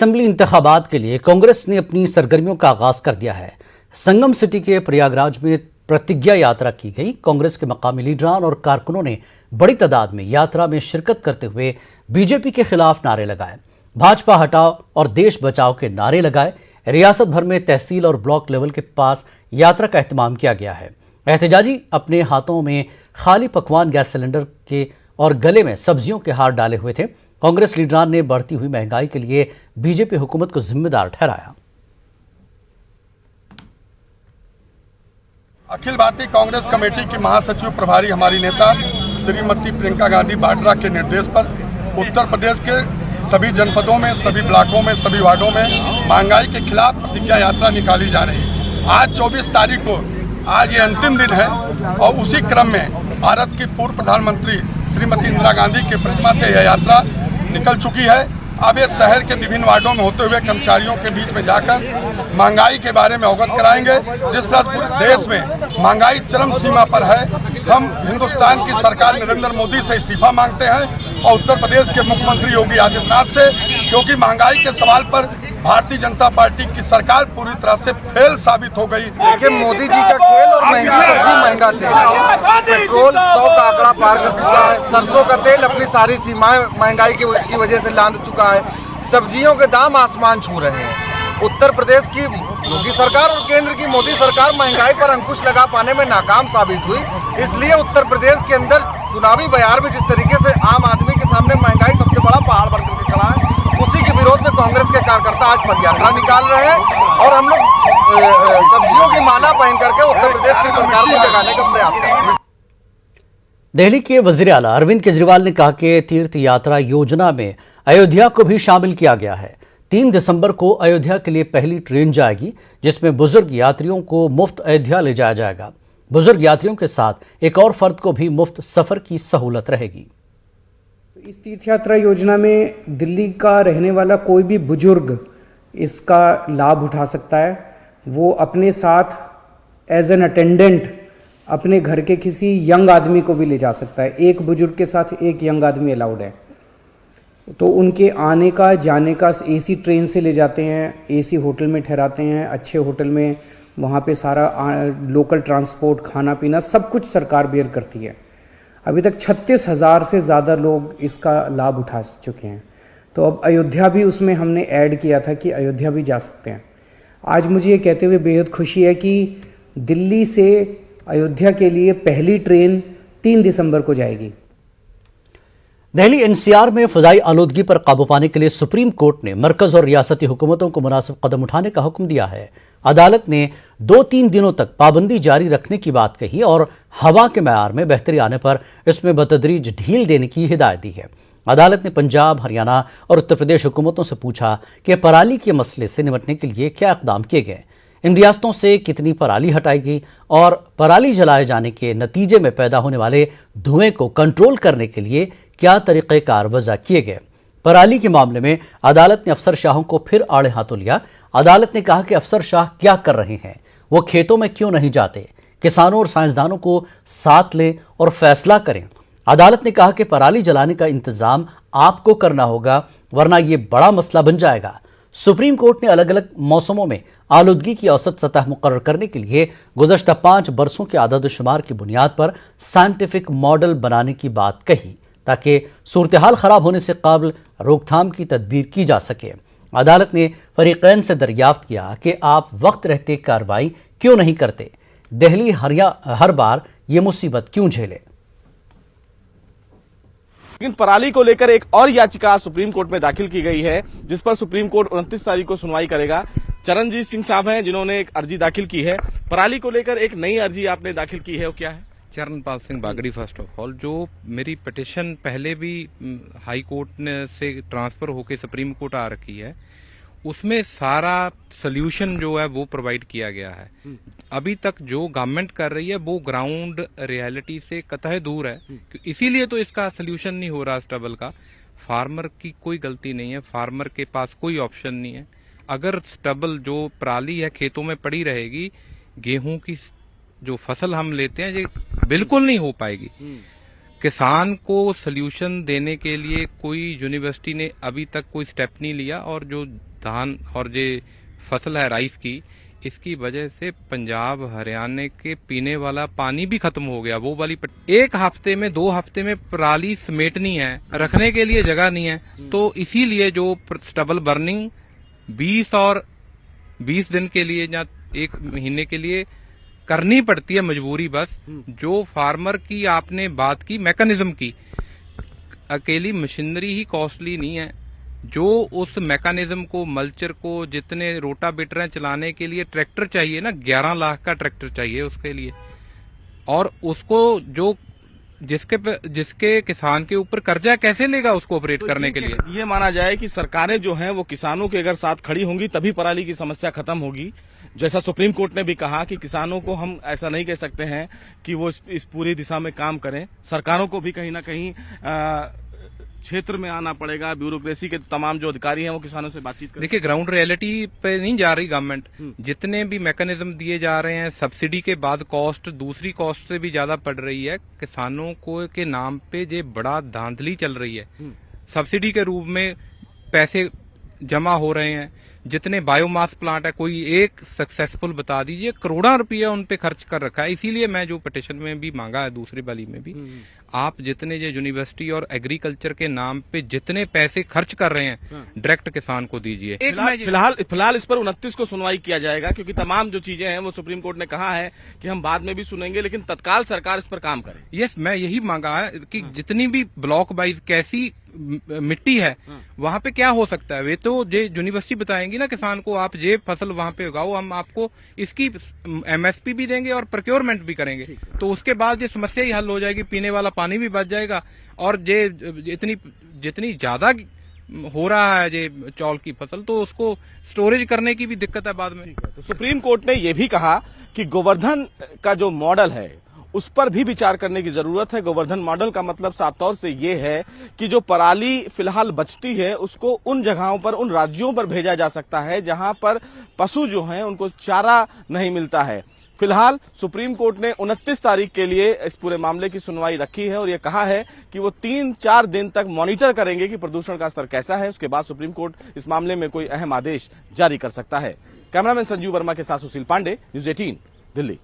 Assembly इंतखाबात के लिए कांग्रेस ने अपनी सरगर्मियों का आगाज कर दिया है। संगम सिटी के प्रयागराज में प्रतिज्ञा यात्रा की गई। कांग्रेस के मकामी लीडरान और कारकुनों ने बड़ी तादाद में यात्रा में शिरकत करते हुए बीजेपी के खिलाफ नारे लगाए, भाजपा हटाओ और देश बचाओ के नारे लगाए। रियासत भर में तहसील और ब्लॉक लेवल के पास यात्रा का एहतमाम किया गया है। एहतजाजी अपने हाथों में खाली पकवान गैस सिलेंडर के और गले में सब्जियों के हार डाले हुए थे। कांग्रेस लीडरान ने बढ़ती हुई महंगाई के लिए बीजेपी हुकूमत को जिम्मेदार ठहराया। अखिल भारतीय कांग्रेस कमेटी की महासचिव प्रभारी हमारी नेता श्रीमती प्रियंका गांधी वाड्रा के निर्देश पर उत्तर प्रदेश के सभी जनपदों में, सभी ब्लॉकों में, सभी वार्डों में महंगाई के खिलाफ प्रतिज्ञा यात्रा निकाली जा रही है। आज 24 तारीख को आज ये अंतिम दिन है और उसी क्रम में भारत की पूर्व प्रधानमंत्री श्रीमती इंदिरा गांधी की प्रतिमा से यह यात्रा निकल चुकी है। अब ये शहर के विभिन्न वार्डों में होते हुए कर्मचारियों के बीच में जाकर महंगाई के बारे में अवगत कराएंगे। जिस तरह पूरे देश में महंगाई चरम सीमा पर है, हम हिंदुस्तान की सरकार नरेंद्र मोदी से इस्तीफा मांगते हैं और उत्तर प्रदेश के मुख्यमंत्री योगी आदित्यनाथ से, क्योंकि महंगाई के सवाल पर भारतीय जनता पार्टी की सरकार पूरी तरह से फेल साबित हो गई। देखिए, मोदी जी का खेल और महंगी सब्जी, महंगा तेल, पेट्रोल 100 का आंकड़ा पार कर चुका है। सरसों का तेल अपनी सारी सीमाएं महंगाई की वजह से लांघ चुका है। सब्जियों के दाम आसमान छू रहे हैं। उत्तर प्रदेश की योगी सरकार और केंद्र की मोदी सरकार महंगाई पर अंकुश लगा पाने में नाकाम साबित हुई। इसलिए उत्तर प्रदेश के अंदर चुनावी बयार में जिस तरीके से आम आदमी के सामने महंगाई सबसे बड़ा पहाड़ बनकर के खड़ा है, उसी के विरोध में कांग्रेस के कार्यकर्ता आज पदयात्रा निकाल रहे हैं और हम लोग सब्जियों की माला पहन करके उत्तर प्रदेश की सरकार को जगाने का प्रयास कर रहे हैं। दिल्ली के वजीर आला अरविंद केजरीवाल ने कहा कि तीर्थ यात्रा योजना में अयोध्या को भी शामिल किया गया है। 3 दिसंबर को अयोध्या के लिए पहली ट्रेन जाएगी, जिसमें बुजुर्ग यात्रियों को मुफ्त अयोध्या ले जाया जाएगा। बुजुर्ग यात्रियों के साथ एक और फर्द को भी मुफ्त सफर की सहूलत रहेगी। इस तीर्थ यात्रा योजना में दिल्ली का रहने वाला कोई भी बुजुर्ग इसका लाभ उठा सकता है। वो अपने साथ एज एन अटेंडेंट अपने घर के किसी यंग आदमी को भी ले जा सकता है। एक बुजुर्ग के साथ एक यंग आदमी अलाउड है। तो उनके आने का जाने का एसी ट्रेन से ले जाते हैं, एसी होटल में ठहराते हैं, अच्छे होटल में, वहाँ पे सारा लोकल ट्रांसपोर्ट, खाना पीना सब कुछ सरकार बेयर करती है। अभी तक 36,000 से ज़्यादा लोग इसका लाभ उठा चुके हैं। तो अब अयोध्या भी उसमें हमने ऐड किया था कि अयोध्या भी जा सकते हैं। आज मुझे ये कहते हुए बेहद खुशी है कि दिल्ली से अयोध्या के लिए पहली ट्रेन 3 दिसंबर को जाएगी। दिल्ली एनसीआर में फजाई आलूदगी पर काबू पाने के लिए सुप्रीम कोर्ट ने मरकज और रियासती हुकूमतों को मुनासिब कदम उठाने का हुक्म दिया है। अदालत ने 2-3 दिनों तक पाबंदी जारी रखने की बात कही और हवा के मयार में बेहतरी आने पर इसमें बतदरीज ढील देने की हिदायत दी है। अदालत ने पंजाब, हरियाणा और उत्तर प्रदेश हुकूमतों से पूछा कि पराली के मसले से निपटने के लिए क्या इकदाम किए गए, इन रियासतों से कितनी पराली हटाएगी और पराली जलाए जाने के नतीजे में पैदा होने वाले धुएं को कंट्रोल करने के लिए क्या तरीक़ेकार वज़ा किए गए। पराली के मामले में अदालत ने अफसर शाहों को फिर आड़े हाथों लिया। अदालत ने कहा कि अफसर शाह क्या कर रहे हैं, वो खेतों में क्यों नहीं जाते, किसानों और साइंसदानों को साथ लें और फैसला करें। अदालत ने कहा कि पराली जलाने का इंतजाम आपको करना होगा, वरना ये बड़ा मसला बन जाएगा। सुप्रीम कोर्ट ने अलग अलग मौसमों में आलूदगी की औसत सतह मुकर्रर करने के लिए गुज़श्ता 5 बरसों के आदद शुमार की बुनियाद पर साइंटिफिक मॉडल बनाने की बात कही, ताकि सूरत हाल खराब होने से काबिल रोकथाम की तदबीर की जा सके। अदालत ने फरीकैन से दरियाफ्त किया कि आप वक्त रहते कार्रवाई क्यों नहीं करते, दिल्ली हर बार ये मुसीबत क्यों झेले। लेकिन पराली को लेकर एक और याचिका सुप्रीम कोर्ट में दाखिल की गई है, जिस पर सुप्रीम कोर्ट 29 तारीख को सुनवाई करेगा। चरणजीत सिंह साहब हैं जिन्होंने एक अर्जी दाखिल की है। पराली को लेकर एक नई अर्जी आपने दाखिल की है, वो क्या है? Charanpal Singh Bagdi. First of all, जो मेरी पिटिशन पहले भी हाई कोर्ट से ट्रांसफर होकर सुप्रीम कोर्ट आ रखी है, उसमें सारा सोल्यूशन जो है वो प्रोवाइड किया गया है। अभी तक जो गवर्नमेंट कर रही है वो ग्राउंड रियलिटी से कतई दूर है, इसीलिए तो इसका सोल्यूशन नहीं हो रहा स्टबल का। फार्मर की कोई गलती नहीं है, फार्मर के पास कोई ऑप्शन नहीं है। अगर स्टबल जो पराली है खेतों में पड़ी रहेगी, गेहूं की जो फसल हम लेते हैं ये बिल्कुल नहीं हो पाएगी। किसान को सोल्यूशन देने के लिए कोई यूनिवर्सिटी ने अभी तक कोई स्टेप नहीं लिया, और जो धान और ये फसल है राइस की, इसकी वजह से पंजाब हरियाणा के पीने वाला पानी भी खत्म हो गया। वो वाली एक हफ्ते में 2 हफ्ते में पराली समेटनी है, रखने के लिए जगह नहीं है, तो इसीलिए जो स्टबल बर्निंग 20 दिन के लिए या 1 महीने के लिए करनी पड़ती है, मजबूरी बस। जो फार्मर की आपने बात की मैकेनिज्म की, अकेली मशीनरी ही कॉस्टली नहीं है, जो उस मैकेनिज्म को, मल्चर को, जितने रोटावेटर चलाने के लिए ट्रैक्टर चाहिए ना, 11 लाख का ट्रैक्टर चाहिए उसके लिए, और उसको जो जिसके किसान के ऊपर कर्जा कैसे लेगा उसको ऑपरेट करने के लिए। ये माना जाए कि सरकारें जो हैं वो किसानों के अगर साथ खड़ी होंगी तभी पराली की समस्या खत्म होगी। जैसा सुप्रीम कोर्ट ने भी कहा कि किसानों को हम ऐसा नहीं कह सकते हैं कि वो इस पूरी दिशा में काम करें, सरकारों को भी कहीं ना कहीं क्षेत्र में आना पड़ेगा, ब्यूरोक्रेसी के तमाम जो अधिकारी हैं वो किसानों से बातचीत करें। देखिए, ग्राउंड रियलिटी पे नहीं जा रही गवर्नमेंट। जितने भी मैकेनिज्म दिए जा रहे हैं, सब्सिडी के बाद कॉस्ट दूसरी कॉस्ट से भी ज्यादा पड़ रही है किसानों को के नाम पे। ये बड़ा धांधली चल रही है। सब्सिडी के रूप में पैसे जमा हो रहे हैं। जितने बायोमास प्लांट है, कोई एक सक्सेसफुल बता दीजिए, करोड़ों रुपया उन पे खर्च कर रखा है। इसीलिए मैं जो पिटिशन में भी मांगा है, दूसरी वाली में भी, आप जितने ये यूनिवर्सिटी और एग्रीकल्चर के नाम पे जितने पैसे खर्च कर रहे हैं, डायरेक्ट किसान को दीजिए। फिलहाल इस पर 29 को सुनवाई किया जाएगा, क्योंकि तमाम जो चीजें हैं वो सुप्रीम कोर्ट ने कहा है कि हम बाद में भी सुनेंगे, लेकिन तत्काल सरकार इस पर काम करे। यस, मैं यही मांगा है कि जितनी भी ब्लॉक वाइज कैसी मिट्टी है, वहां पे क्या हो सकता है, वे तो ये यूनिवर्सिटी बताएंगी ना किसान को, आप ये फसल वहां पे उगाओ, हम आपको इसकी MSP भी देंगे और प्रोक्योरमेंट भी करेंगे। तो उसके बाद ये समस्या ही हल हो जाएगी, पीने वाला पानी भी बच जाएगा, और ये जितनी ज्यादा हो रहा है ये चौल की फसल, तो उसको स्टोरेज करने की भी दिक्कत है बाद में। तो सुप्रीम कोर्ट ने यह भी कहा कि गोवर्धन का जो मॉडल है उस पर भी विचार करने की जरूरत है। गोवर्धन मॉडल का मतलब साफ तौर से ये है कि जो पराली फिलहाल बचती है उसको उन जगहों पर, उन राज्यों पर भेजा जा सकता है जहां पर पशु जो हैं उनको चारा नहीं मिलता है। फिलहाल सुप्रीम कोर्ट ने 29 तारीख के लिए इस पूरे मामले की सुनवाई रखी है और यह कहा है कि वो 3-4 दिन तक मॉनिटर करेंगे कि प्रदूषण का स्तर कैसा है। उसके बाद सुप्रीम कोर्ट इस मामले में कोई अहम आदेश जारी कर सकता है। कैमरामैन संजीव वर्मा के साथ सुशील पांडे, न्यूज़ 18, दिल्ली।